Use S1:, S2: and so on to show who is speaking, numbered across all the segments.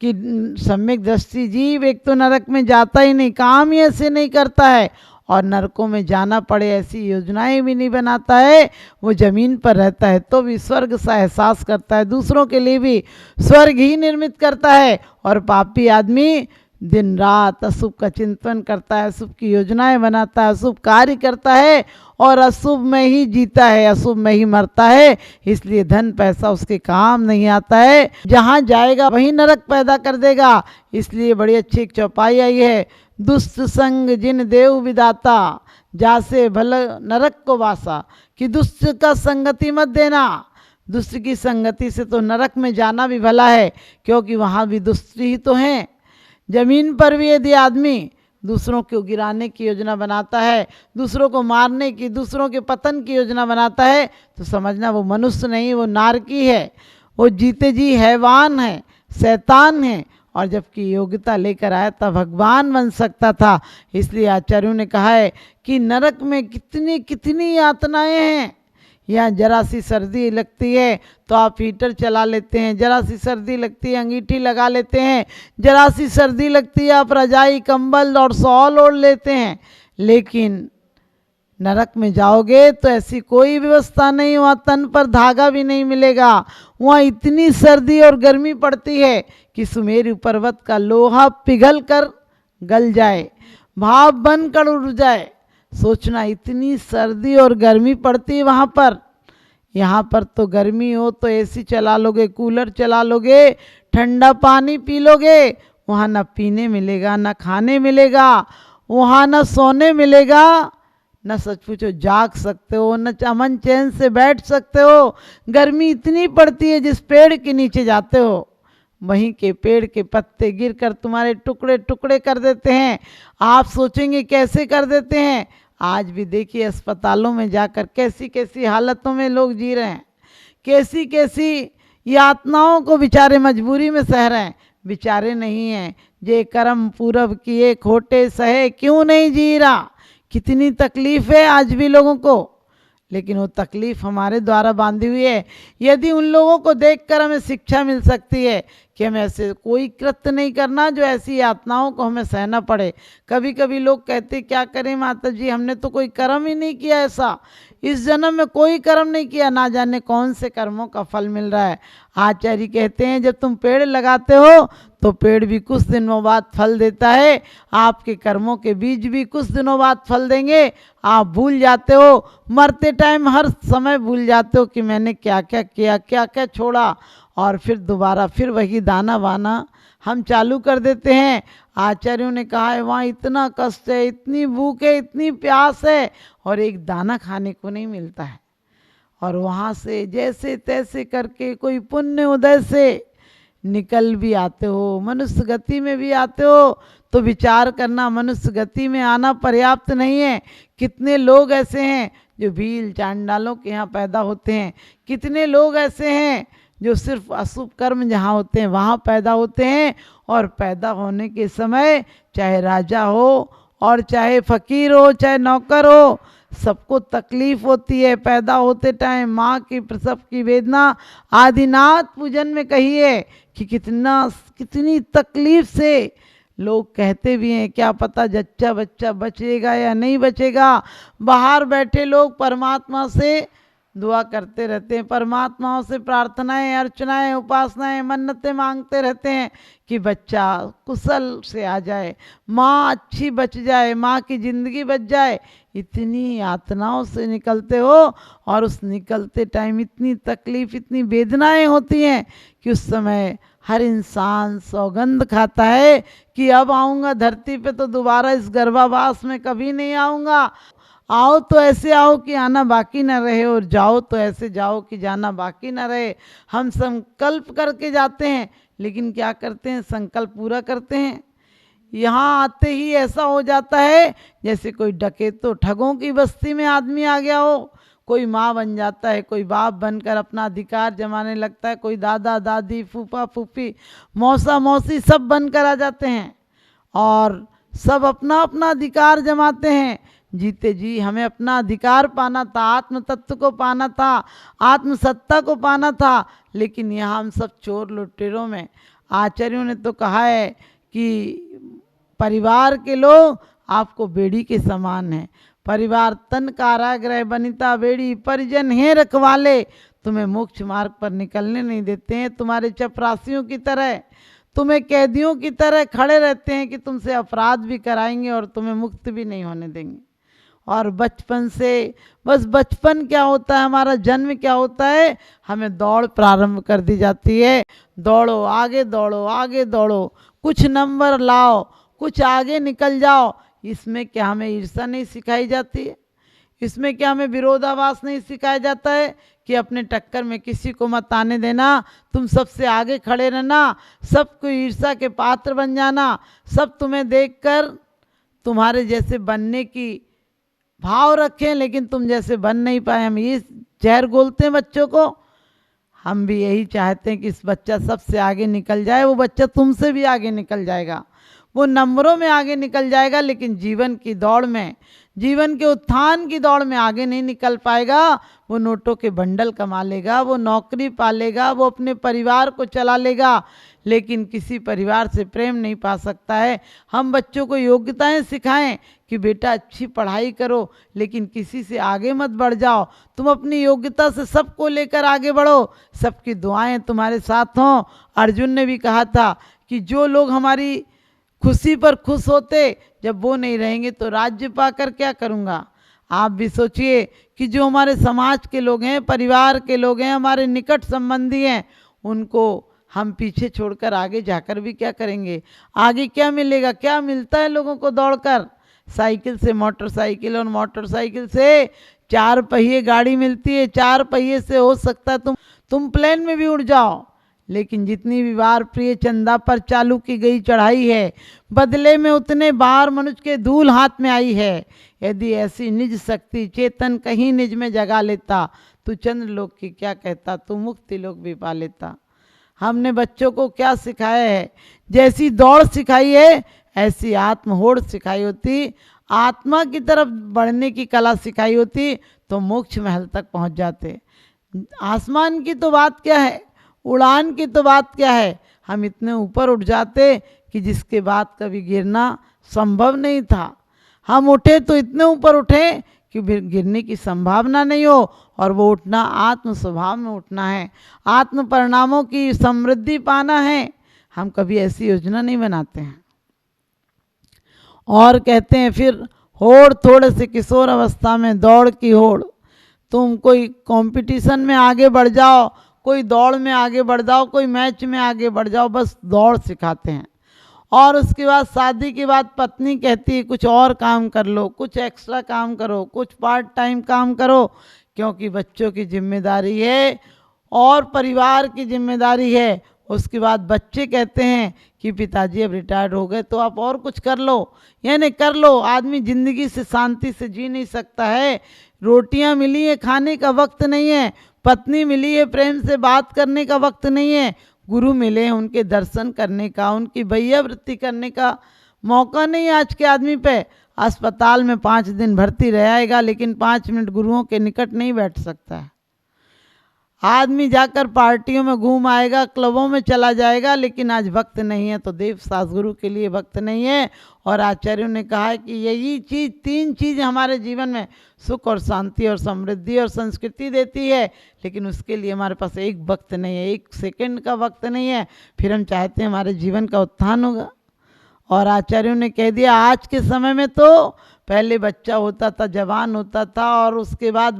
S1: कि सम्यक दृष्टि जीव एक तो नरक में जाता ही नहीं, काम ही ऐसे नहीं करता है, और नरकों में जाना पड़े ऐसी योजनाएं भी नहीं बनाता है। वो जमीन पर रहता है तो भी स्वर्ग सा एहसास करता है, दूसरों के लिए भी स्वर्ग ही निर्मित करता है। और पापी आदमी दिन रात अशुभ का चिंतन करता है, अशुभ की योजनाएं बनाता है, अशुभ कार्य करता है और अशुभ में ही जीता है, अशुभ में ही मरता है। इसलिए धन पैसा उसके काम नहीं आता है, जहाँ जाएगा वहीं नरक पैदा कर देगा। इसलिए बड़ी अच्छी एक चौपाई आई है, दुष्ट संग जिन देव विदाता जासे भल नरक को वासा, कि दुष्ट का संगति मत देना। दुष्ट की संगति से तो नरक में जाना भी भला है, क्योंकि वहाँ भी दुष्ट ही तो हैं। जमीन पर भी यदि आदमी दूसरों को गिराने की योजना बनाता है, दूसरों को मारने की, दूसरों के पतन की योजना बनाता है, तो समझना वो मनुष्य नहीं, वो नारकी है, वो जीते जी हैवान है, शैतान है। और जबकि योग्यता लेकर आया था भगवान बन सकता था। इसलिए आचार्यों ने कहा है कि नरक में कितनी कितनी यातनाएं हैं। यहाँ जरा सी सर्दी लगती है तो आप हीटर चला लेते हैं, जरा सी सर्दी लगती है अंगीठी लगा लेते हैं, जरा सी सर्दी लगती है आप रजाई कंबल और शॉल ओढ़ लेते हैं। लेकिन नरक में जाओगे तो ऐसी कोई व्यवस्था नहीं, वहाँ तन पर धागा भी नहीं मिलेगा। वहाँ इतनी सर्दी और गर्मी पड़ती है कि सुमेरु पर्वत का लोहा पिघल कर गल जाए, भाप बनकर उड़ जाए। सोचना इतनी सर्दी और गर्मी पड़ती है वहाँ पर। यहाँ पर तो गर्मी हो तो एसी चला लोगे, कूलर चला लोगे, ठंडा पानी पी लोगे। वहाँ न पीने मिलेगा, न खाने मिलेगा, वहाँ न सोने मिलेगा, न सच पूछो जाग सकते हो, न अमन चैन से बैठ सकते हो। गर्मी इतनी पड़ती है जिस पेड़ के नीचे जाते हो वहीं के पेड़ के पत्ते गिरकर तुम्हारे टुकड़े टुकड़े कर देते हैं। आप सोचेंगे कैसे कर देते हैं। आज भी देखिए अस्पतालों में जाकर कैसी कैसी हालतों में लोग जी रहे हैं, कैसी कैसी यातनाओं को बेचारे मजबूरी में सह रहे हैं। बेचारे नहीं हैं, जे कर्म पूरब किए खोटे सहे क्यों नहीं जी रहा। कितनी तकलीफ है आज भी लोगों को, लेकिन वो तकलीफ हमारे द्वारा बांधी हुई है। यदि उन लोगों को देखकर हमें शिक्षा मिल सकती है कि हमें ऐसे कोई कृत्य नहीं करना जो ऐसी यातनाओं को हमें सहना पड़े। कभी कभी लोग कहते क्या करें माता जी, हमने तो कोई कर्म ही नहीं किया, ऐसा इस जन्म में कोई कर्म नहीं किया, ना जाने कौन से कर्मों का फल मिल रहा है। आचार्य कहते हैं जब तुम पेड़ लगाते हो तो पेड़ भी कुछ दिनों बाद फल देता है, आपके कर्मों के बीज भी कुछ दिनों बाद फल देंगे। आप भूल जाते हो, मरते टाइम हर समय भूल जाते हो कि मैंने क्या क्या किया, क्या क्या छोड़ा, और फिर दोबारा फिर वही दाना वाना हम चालू कर देते हैं। आचार्यों ने कहा है वहाँ इतना कष्ट है, इतनी भूख है, इतनी प्यास है और एक दाना खाने को नहीं मिलता है। और वहाँ से जैसे तैसे करके कोई पुण्य उदय से निकल भी आते हो, मनुष्य गति में भी आते हो, तो विचार करना मनुष्य गति में आना पर्याप्त नहीं है। कितने लोग ऐसे हैं जो भील चांडालों के यहाँ पैदा होते हैं, कितने लोग ऐसे हैं जो सिर्फ अशुभ कर्म जहाँ होते हैं वहाँ पैदा होते हैं। और पैदा होने के समय चाहे राजा हो और चाहे फकीर हो चाहे नौकर हो, सबको तकलीफ होती है। पैदा होते टाइम माँ की प्रसव की वेदना आदिनाथ पूजन में कही है कि कितनी तकलीफ से लोग कहते भी हैं क्या पता जच्चा बच्चा बचेगा या नहीं बचेगा। बाहर बैठे लोग परमात्मा से दुआ करते रहते हैं, परमात्माओं से प्रार्थनाएं अर्चनाएं उपासनाएं मन्नतें मांगते रहते हैं कि बच्चा कुशल से आ जाए, माँ अच्छी बच जाए, माँ की ज़िंदगी बच जाए। इतनी यातनाओं से निकलते हो और उस निकलते टाइम इतनी तकलीफ इतनी वेदनाएं होती हैं कि उस समय हर इंसान सौगंध खाता है कि अब आऊँगा धरती पे तो दोबारा इस गर्भावास में कभी नहीं आऊँगा। आओ तो ऐसे आओ कि आना बाकी ना रहे और जाओ तो ऐसे जाओ कि जाना बाकी ना रहे। हम संकल्प करके जाते हैं लेकिन क्या करते हैं, संकल्प पूरा करते हैं। यहाँ आते ही ऐसा हो जाता है जैसे कोई डकैतों ठगों की बस्ती में आदमी आ गया हो। कोई माँ बन जाता है, कोई बाप बनकर अपना अधिकार जमाने लगता है, कोई दादा दादी फूफा फूफी मौसा मौसी सब बनकर आ जाते हैं और सब अपना अपना अधिकार जमाते हैं। जीते जी हमें अपना अधिकार पाना था, आत्म तत्व को पाना था, आत्म सत्ता को पाना था, लेकिन यहाँ हम सब चोर लुटेरों में आचार्यों ने तो कहा है कि परिवार के लोग आपको बेड़ी के समान हैं। परिवार तन कारागृह बनिता बेड़ी, परिजन हैं रखवाले, तुम्हें मोक्ष मार्ग पर निकलने नहीं देते हैं। तुम्हारे चपरासियों की तरह, तुम्हें कैदियों की तरह खड़े रहते हैं कि तुमसे अपराध भी कराएंगे और तुम्हें मुक्त भी नहीं होने देंगे। और बचपन से, बस बचपन क्या होता है, हमारा जन्म क्या होता है, हमें दौड़ प्रारंभ कर दी जाती है। दौड़ो, आगे दौड़ो, आगे दौड़ो, कुछ नंबर लाओ, कुछ आगे निकल जाओ। इसमें क्या हमें ईर्ष्या नहीं सिखाई जाती है? इसमें क्या हमें विरोधाभास नहीं सिखाया जाता है कि अपने टक्कर में किसी को मत आने देना, तुम सबसे आगे खड़े रहना, सबको ईर्ष्या के पात्र बन जाना, सब तुम्हें देखकर तुम्हारे जैसे बनने की भाव रखें लेकिन तुम जैसे बन नहीं पाए। हम ये जहर घोलते हैं बच्चों को। हम भी यही चाहते हैं कि इस बच्चा सबसे आगे निकल जाए। वो बच्चा तुमसे भी आगे निकल जाएगा, वो नंबरों में आगे निकल जाएगा, लेकिन जीवन की दौड़ में, जीवन के उत्थान की दौड़ में आगे नहीं निकल पाएगा। वो नोटों के बंडल कमा लेगा, वो नौकरी पा लेगा, वो अपने परिवार को चला लेगा, लेकिन किसी परिवार से प्रेम नहीं पा सकता है। हम बच्चों को योग्यताएं सिखाएं कि बेटा अच्छी पढ़ाई करो, लेकिन किसी से आगे मत बढ़ जाओ। तुम अपनी योग्यता से सबको लेकर आगे बढ़ो, सबकी दुआएं तुम्हारे साथ हों। अर्जुन ने भी कहा था कि जो लोग हमारी खुशी पर खुश होते, जब वो नहीं रहेंगे तो राज्य पाकर क्या करूँगा। आप भी सोचिए कि जो हमारे समाज के लोग हैं, परिवार के लोग हैं, हमारे निकट संबंधी हैं, उनको हम पीछे छोड़कर आगे जाकर भी क्या करेंगे। आगे क्या मिलेगा, क्या मिलता है लोगों को दौड़कर? साइकिल से मोटरसाइकिल और मोटरसाइकिल से चार पहिए गाड़ी मिलती है। चार पहिए से हो सकता है तुम प्लेन में भी उड़ जाओ, लेकिन जितनी भी बार प्रिय चंदा पर चालू की गई चढ़ाई है, बदले में उतने बार मनुष्य के धूल हाथ में आई है। यदि ऐसी निज शक्ति चेतन कहीं निज में जगा लेता, तू चंद्रलोक की क्या कहता, तू मुक्ति लोक भी पा लेता। हमने बच्चों को क्या सिखाया है? जैसी दौड़ सिखाई है ऐसी आत्म होड़ सिखाई होती, आत्मा की तरफ बढ़ने की कला सिखाई होती, तो मोक्ष महल तक पहुंच जाते। आसमान की तो बात क्या है, उड़ान की तो बात क्या है, हम इतने ऊपर उठ जाते कि जिसके बाद कभी गिरना संभव नहीं था। हम उठे तो इतने ऊपर उठे कि गिरने की संभावना नहीं हो, और वो उठना आत्म स्वभाव में उठना है, आत्म परिणामों की समृद्धि पाना है। हम कभी ऐसी योजना नहीं बनाते हैं। और कहते हैं फिर होड़ थोड़े से किशोर अवस्था में दौड़ की होड़। तुम कोई कंपटीशन में आगे बढ़ जाओ, कोई दौड़ में आगे बढ़ जाओ, कोई मैच में आगे बढ़ जाओ, बस दौड़ सिखाते हैं। और उसके बाद शादी के बाद पत्नी कहती है कुछ और काम कर लो, कुछ एक्स्ट्रा काम करो, कुछ पार्ट टाइम काम करो, क्योंकि बच्चों की जिम्मेदारी है और परिवार की जिम्मेदारी है। उसके बाद बच्चे कहते हैं कि पिताजी अब रिटायर्ड हो गए तो आप और कुछ कर लो, यानी कर लो। आदमी ज़िंदगी से शांति से जी नहीं सकता है। रोटियां मिली है, खाने का वक्त नहीं है, पत्नी मिली है, प्रेम से बात करने का वक्त नहीं है, गुरु मिले हैं उनके दर्शन करने का, उनकी वैयावृत्ति करने का मौका नहीं है आज के आदमी पे। अस्पताल में 5 दिन भर्ती रह आएगा, लेकिन 5 मिनट गुरुओं के निकट नहीं बैठ सकता है। आदमी जाकर पार्टियों में घूम आएगा, क्लबों में चला जाएगा, लेकिन आज वक्त नहीं है, तो देव शास्त्रगुरु के लिए वक्त नहीं है। और आचार्यों ने कहा है कि यही चीज़, 3 चीज़ हमारे जीवन में सुख और शांति और समृद्धि और संस्कृति देती है, लेकिन उसके लिए हमारे पास एक वक्त नहीं है, 1 सेकंड का वक्त नहीं है। फिर हम चाहते हैं हमारे जीवन का उत्थान होगा। और आचार्यों ने कह दिया आज के समय में तो पहले बच्चा होता था, जवान होता था, और उसके बाद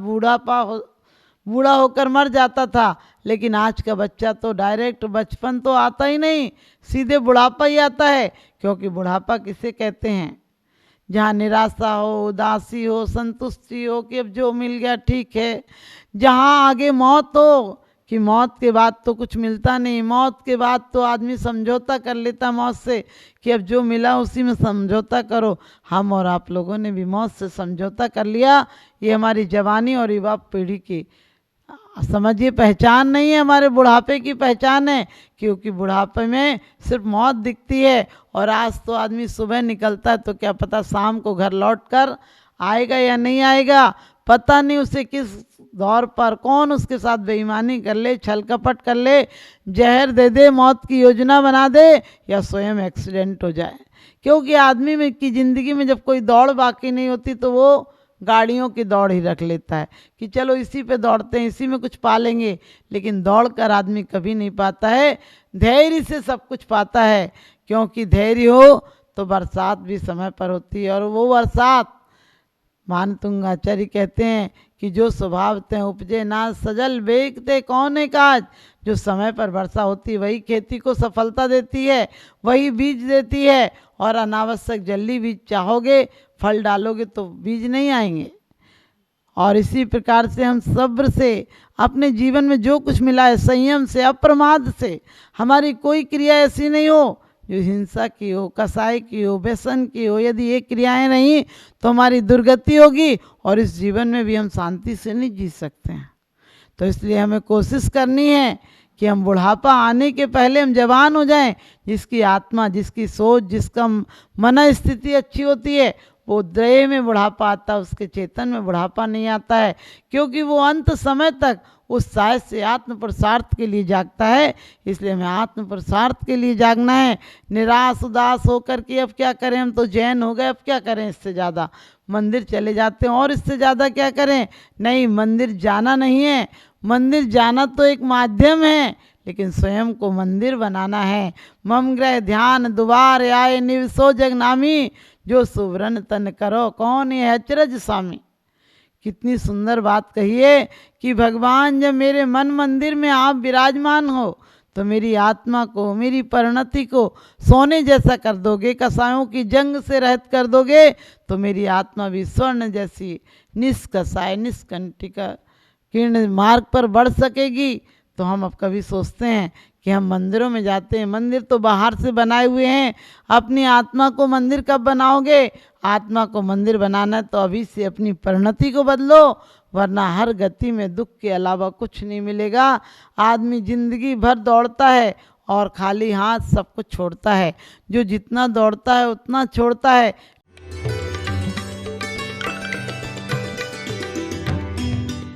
S1: बूढ़ा होकर मर जाता था, लेकिन आज का बच्चा तो डायरेक्ट बचपन तो आता ही नहीं, सीधे बुढ़ापा ही आता है। क्योंकि बुढ़ापा किसे कहते हैं? जहाँ निराशा हो, उदासी हो, संतुष्टि हो कि अब जो मिल गया ठीक है। जहाँ आगे मौत हो कि मौत के बाद तो कुछ मिलता नहीं, मौत के बाद तो आदमी समझौता कर लेता मौत से कि अब जो मिला उसी में समझौता करो। हम और आप लोगों ने भी मौत से समझौता कर लिया। ये हमारी जवानी और युवा पीढ़ी की समझिए पहचान नहीं है, हमारे बुढ़ापे की पहचान है। क्योंकि बुढ़ापे में सिर्फ मौत दिखती है, और आज तो आदमी सुबह निकलता है तो क्या पता शाम को घर लौट कर आएगा या नहीं आएगा, पता नहीं उसे किस दौर पर कौन उसके साथ बेईमानी कर ले, छल कपट कर ले, जहर दे दे, मौत की योजना बना दे, या स्वयं एक्सीडेंट हो जाए। क्योंकि आदमी में की ज़िंदगी में जब कोई दौड़ बाकी नहीं होती तो वो गाड़ियों की दौड़ ही रख लेता है कि चलो इसी पे दौड़ते हैं, इसी में कुछ पा लेंगे। लेकिन दौड़ कर आदमी कभी नहीं पाता है, धैर्य से सब कुछ पाता है। क्योंकि धैर्य हो तो बरसात भी समय पर होती है, और वो बरसात मानतुंगाचार्य कहते हैं कि जो स्वभाव ते उपजे ना सजल बेगते कौने काज। जो समय पर वर्षा होती है वही खेती को सफलता देती है, वही बीज देती है। और अनावश्यक जल्दी बीज चाहोगे, फल डालोगे तो बीज नहीं आएंगे। और इसी प्रकार से हम सब्र से अपने जीवन में जो कुछ मिला है, संयम से, अप्रमाद से, हमारी कोई क्रिया ऐसी नहीं हो जो हिंसा की हो, कसाई की हो, व्यसन की हो। यदि ये क्रियाएं नहीं तो हमारी दुर्गति होगी, और इस जीवन में भी हम शांति से नहीं जी सकते हैं। तो इसलिए हमें कोशिश करनी है कि हम बुढ़ापा आने के पहले हम जवान हो जाएं। जिसकी आत्मा, जिसकी सोच, जिसका मन स्थिति अच्छी होती है, वो देह में बुढ़ापा आता है, उसके चेतन में बुढ़ापा नहीं आता है। क्योंकि वो अंत समय तक उस साहस से आत्म पुरुषार्थ के लिए जागता है। इसलिए हमें आत्म पुरुषार्थ के लिए जागना है। निराश उदास होकर के अब क्या करें, हम तो जैन हो गए, अब क्या करें, इससे ज़्यादा मंदिर चले जाते हैं, और इससे ज़्यादा क्या करें। नहीं, मंदिर जाना नहीं है। मंदिर जाना तो एक माध्यम है, लेकिन स्वयं को मंदिर बनाना है। मम गृह ध्यान दुबार आए निवसो जगनामी, जो सुवर्ण तन करो कौन ये अचरज स्वामी। कितनी सुंदर बात कही है कि भगवान जब मेरे मन मंदिर में आप विराजमान हो तो मेरी आत्मा को, मेरी परिणति को सोने जैसा कर दोगे, कसायों की जंग से रहित कर दोगे, तो मेरी आत्मा भी स्वर्ण जैसी निष्कसाय निष्कंटिका किरण मार्ग पर बढ़ सकेगी। तो हम अब कभी सोचते हैं कि हम मंदिरों में जाते हैं, मंदिर तो बाहर से बनाए हुए हैं। अपनी आत्मा को मंदिर कब बनाओगे? आत्मा को मंदिर बनाना है तो अभी से अपनी परिणति को बदलो, वरना हर गति में दुख के अलावा कुछ नहीं मिलेगा। आदमी जिंदगी भर दौड़ता है और खाली हाथ सब कुछ छोड़ता है। जो जितना दौड़ता है उतना छोड़ता है।